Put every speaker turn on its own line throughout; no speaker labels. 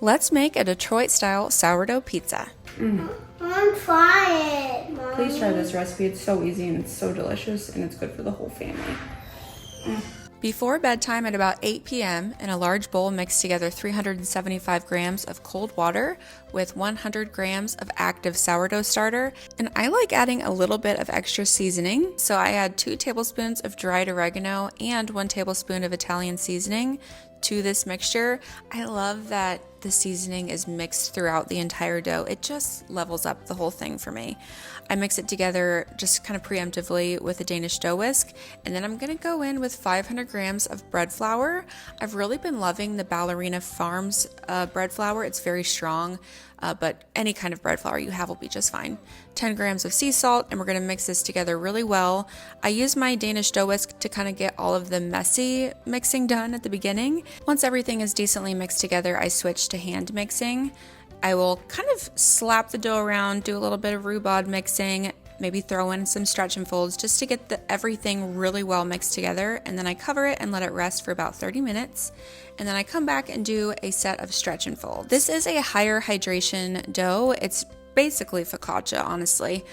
Let's make a Detroit-style sourdough pizza.
I want to try it, Mommy.
Please try this recipe. It's so easy and it's so delicious and it's good for the whole family.
Before bedtime at about 8 p.m., in a large bowl, mix together 375 grams of cold water with 100 grams of active sourdough starter. And I like adding a little bit of extra seasoning. So I add 2 tablespoons of dried oregano and 1 tablespoon of Italian seasoning to this mixture. I love that the seasoning is mixed throughout the entire dough. It just levels up the whole thing for me. I mix it together just kind of preemptively with a Danish dough whisk, and then I'm gonna go in with 500 grams of bread flour. I've really been loving the Ballerina Farms bread flour. It's very strong, but any kind of bread flour you have will be just fine. 10 grams of sea salt, and we're gonna mix this together really well. I use my Danish dough whisk to kind of get all of the messy mixing done at the beginning. Once everything is decently mixed together, I switch to hand mixing. I will kind of slap the dough around, do a little bit of rhubarb mixing, maybe throw in some stretch and folds just to get everything really well mixed together. And then I cover it and let it rest for about 30 minutes. And then I come back and do a set of stretch and folds. This is a higher hydration dough. It's basically focaccia, honestly.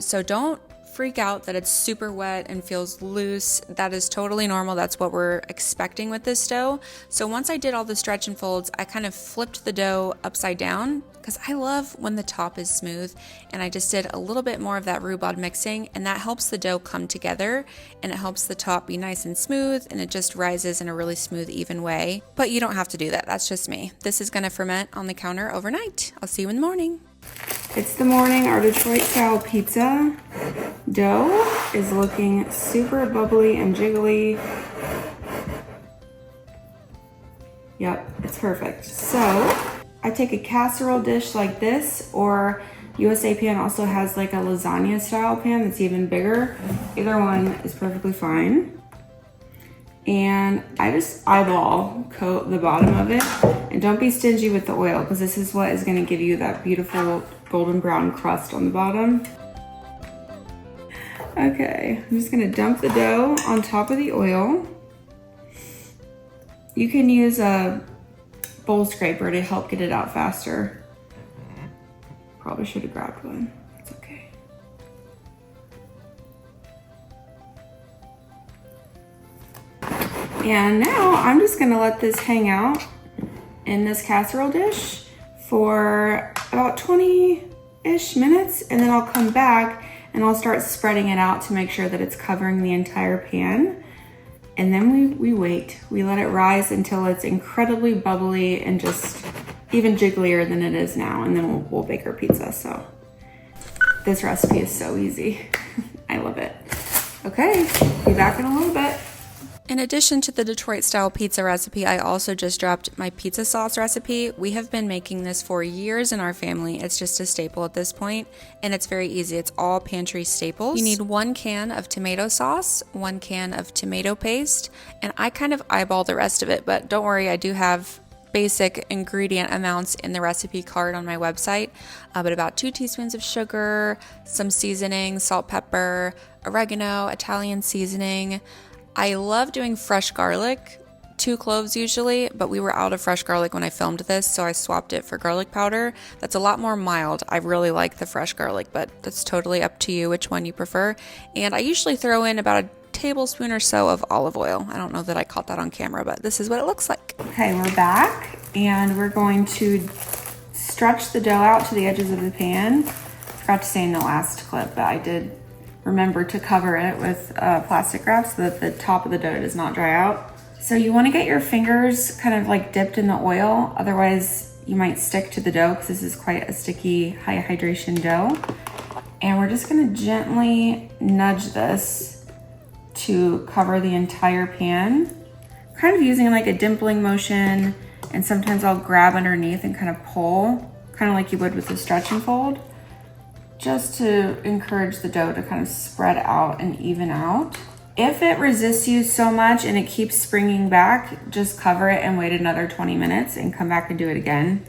So don't freak out that it's super wet and feels loose. That is totally normal. That's what we're expecting with this dough. So once I did all the stretch and folds, I kind of flipped the dough upside down because I love when the top is smooth, and I just did a little bit more of that rhubarb mixing, and that helps the dough come together and it helps the top be nice and smooth, and it just rises in a really smooth, even way. But you don't have to do that. That's just me. This is going to ferment on the counter overnight. I'll see you in the morning.
It's the morning. Our Detroit style pizza dough is looking super bubbly and jiggly. Yep, it's perfect. So I take a casserole dish like this, or USA Pan also has like a lasagna style pan that's even bigger. Either one is perfectly fine. And I just eyeball coat the bottom of it, and don't be stingy with the oil because this is what is going to give you that beautiful golden brown crust on the bottom. Okay, I'm just going to dump the dough on top of the oil. You can use a bowl scraper to help get it out faster. Probably should have grabbed one. It's okay. And now I'm just gonna let this hang out in this casserole dish for about 20-ish minutes, and then I'll come back and I'll start spreading it out to make sure that it's covering the entire pan. And then we wait. We let it rise until it's incredibly bubbly and just even jigglier than it is now, and then we'll bake our pizza. So this recipe is so easy. I love it. Okay, be back in a little bit.
In addition to the Detroit-style pizza recipe, I also just dropped my pizza sauce recipe. We have been making this for years in our family. It's just a staple at this point, and it's very easy. It's all pantry staples. You need 1 can of tomato sauce, 1 can of tomato paste, and I kind of eyeball the rest of it, but don't worry, I do have basic ingredient amounts in the recipe card on my website, but about 2 teaspoons of sugar, some seasoning, salt, pepper, oregano, Italian seasoning. I love doing fresh garlic, 2 cloves usually, but we were out of fresh garlic when I filmed this, so I swapped it for garlic powder. That's a lot more mild. I really like the fresh garlic, but that's totally up to you which one you prefer. And I usually throw in about a tablespoon or so of olive oil. I don't know that I caught that on camera, but this is what it looks like.
Okay, we're back, and we're going to stretch the dough out to the edges of the pan. I forgot to say in the last clip, but I did remember to cover it with plastic wrap so that the top of the dough does not dry out. So you want to get your fingers kind of like dipped in the oil, otherwise you might stick to the dough because this is quite a sticky, high hydration dough. And we're just going to gently nudge this to cover the entire pan, kind of using like a dimpling motion, and sometimes I'll grab underneath and kind of pull, kind of like you would with the stretch and fold, just to encourage the dough to kind of spread out and even out. If it resists you so much and it keeps springing back, just cover it and wait another 20 minutes and come back and do it again.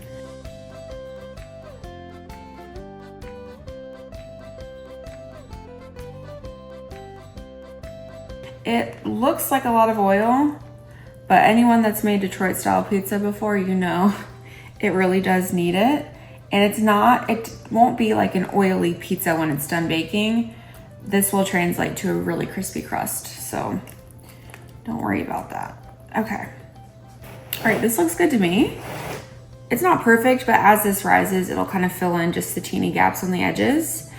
It looks like a lot of oil, but anyone that's made Detroit style pizza before, you know, It really does need it. And it won't be like an oily pizza when it's done baking. This will translate to a really crispy crust, so don't worry about that. Okay. All right, this looks good to me. It's not perfect, but as this rises, it'll kind of fill in just the teeny gaps on the edges.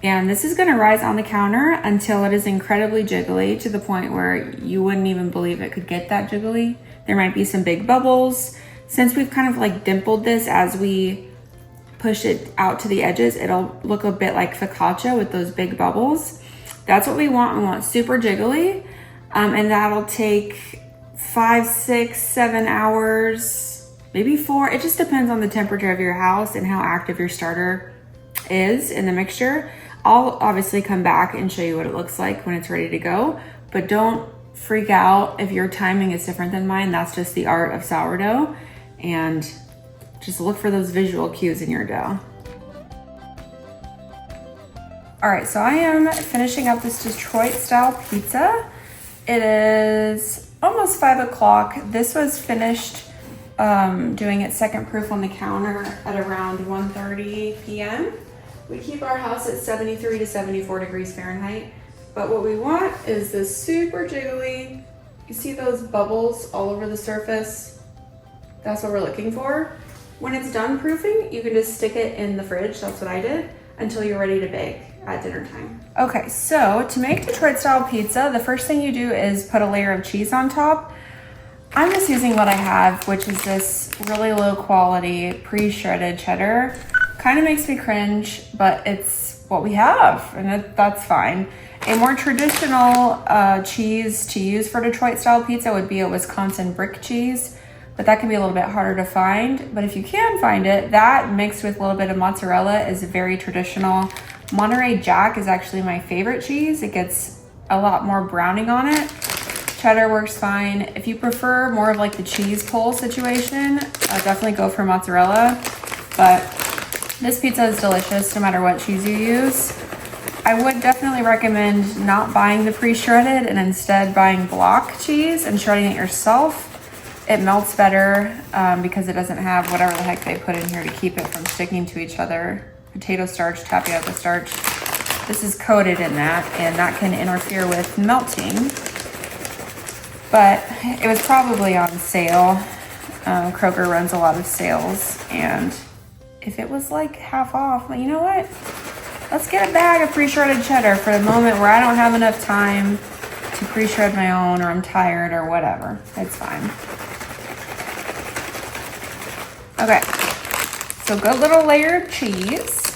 And this is gonna rise on the counter until it is incredibly jiggly, to the point where you wouldn't even believe it could get that jiggly. There might be some big bubbles. Since we've kind of like dimpled this as we push it out to the edges, it'll look a bit like focaccia with those big bubbles. That's what we want. We want super jiggly. And that'll take 5, 6, 7 hours, maybe 4. It just depends on the temperature of your house and how active your starter is in the mixture. I'll obviously come back and show you what it looks like when it's ready to go, but don't freak out if your timing is different than mine. That's just the art of sourdough, and just look for those visual cues in your dough. All right, so I am finishing up this Detroit style pizza. It is almost 5 o'clock. This was finished doing it second proof on the counter at around 1:30 p.m. We keep our house at 73 to 74 degrees Fahrenheit. But what we want is this super jiggly, you see those bubbles all over the surface? That's what we're looking for. When it's done proofing, you can just stick it in the fridge, that's what I did, until you're ready to bake at dinner time. Okay, so to make Detroit style pizza, the first thing you do is put a layer of cheese on top. I'm just using what I have, which is this really low quality pre-shredded cheddar. Kind of makes me cringe, but it's what we have, and that's fine. A more traditional cheese to use for Detroit style pizza would be a Wisconsin brick cheese, but that can be a little bit harder to find. But if you can find it, that mixed with a little bit of mozzarella is very traditional. Monterey Jack is actually my favorite cheese. It gets a lot more browning on it. Cheddar works fine. If you prefer more of like the cheese pull situation, definitely go for mozzarella. But this pizza is delicious no matter what cheese you use. I would definitely recommend not buying the pre-shredded and instead buying block cheese and shredding it yourself. It melts better because it doesn't have whatever the heck they put in here to keep it from sticking to each other. Potato starch, tapioca starch. This is coated in that, and that can interfere with melting. But it was probably on sale. Kroger runs a lot of sales, and if it was like half off, well, you know what? Let's get a bag of pre-shredded cheddar for the moment where I don't have enough time to pre-shred my own, or I'm tired, or whatever. It's fine. Okay, so good little layer of cheese.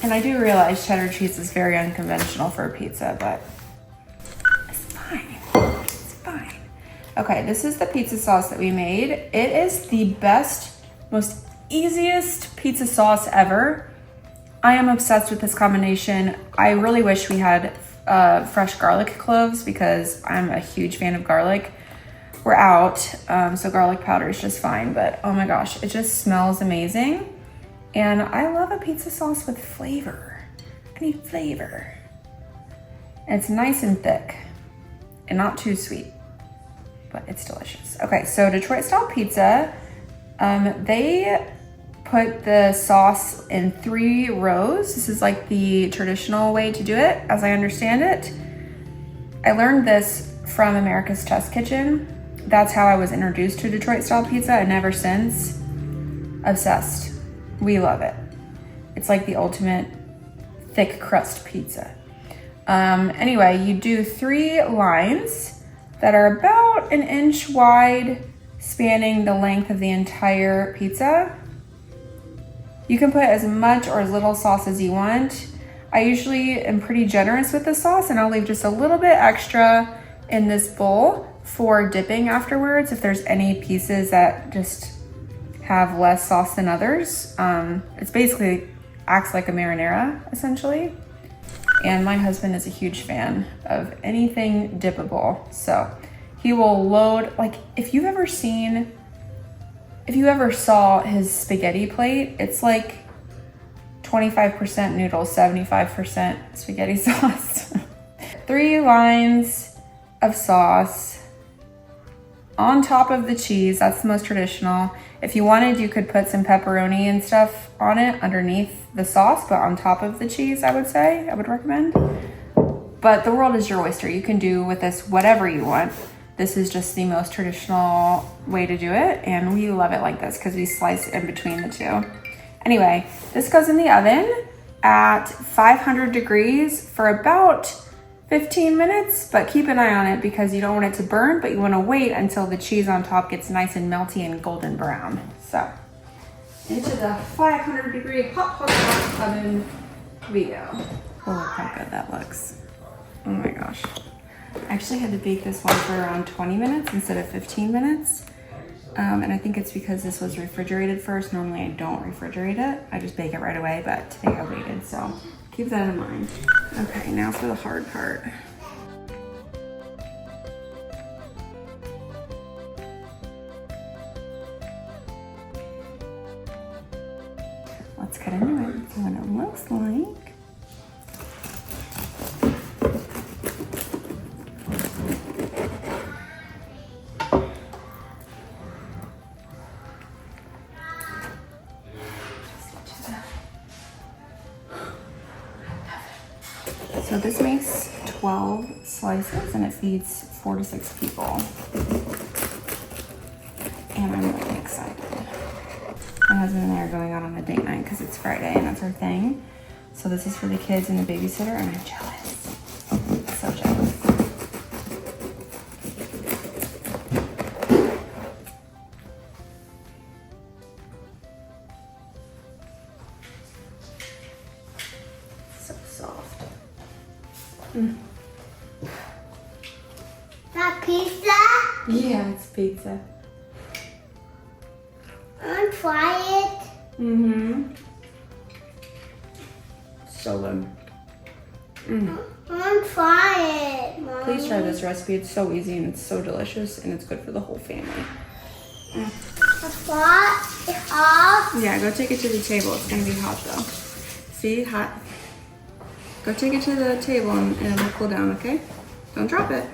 And I do realize cheddar cheese is very unconventional for a pizza, but it's fine. It's fine. Okay, this is the pizza sauce that we made. It is the best, most easiest pizza sauce ever. I am obsessed with this combination. I really wish we had fresh garlic cloves because I'm a huge fan of garlic. We're out, so garlic powder is just fine, but oh my gosh, it just smells amazing. And I love a pizza sauce with flavor. I need flavor. And it's nice and thick and not too sweet, but it's delicious. Okay, so Detroit style pizza, they put the sauce in 3 rows. This is like the traditional way to do it, as I understand it. I learned this from America's Test Kitchen. That's how I was introduced to Detroit style pizza, and ever since, obsessed. We love it. It's like the ultimate thick crust pizza. Anyway, you do 3 lines that are about 1 inch wide, spanning the length of the entire pizza. You can put as much or as little sauce as you want. I usually am pretty generous with the sauce, and I'll leave just a little bit extra in this bowl for dipping afterwards if there's any pieces that just have less sauce than others. It's basically acts like a marinara, essentially. And my husband is a huge fan of anything dippable. So he will load, like if you ever saw his spaghetti plate, it's like 25% noodles, 75% spaghetti sauce. 3 lines of sauce. on top of the cheese. That's the most traditional. If you wanted, you could put some pepperoni and stuff on it underneath the sauce, but on top of the cheese, I would recommend. But the world is your oyster. You can do with this whatever you want. This is just the most traditional way to do it, and we love it like this because we slice in between the two. Anyway, this goes in the oven at 500 degrees for about 15 minutes, but keep an eye on it because you don't want it to burn, but you want to wait until the cheese on top gets nice and melty and golden brown. So, into the 500 degree hot oven we go. Oh, look how good that looks. Oh my gosh. I actually had to bake this one for around 20 minutes instead of 15 minutes. And I think it's because this was refrigerated first. Normally I don't refrigerate it. I just bake it right away, but today I waited, so keep that in mind. Okay, now for the hard part. Let's cut into it and see what it looks like. So this makes 12 slices and it feeds 4 to 6 people. And I'm really excited. My husband and I are going out on a date night because it's Friday and that's our thing. So this is for the kids and the babysitter and I'm jealous. So jealous. So soft.
That pizza?
Yeah, it's pizza.
I want to try it.
Mm-hmm. So good.
I want to try it, Mom.
Please try this recipe. It's so easy and it's so delicious and it's good for the whole family.
It's hot.
Yeah, go take it to the table. It's gonna be hot though. See, hot. Go take it to the table and it'll cool down, okay? Don't drop it.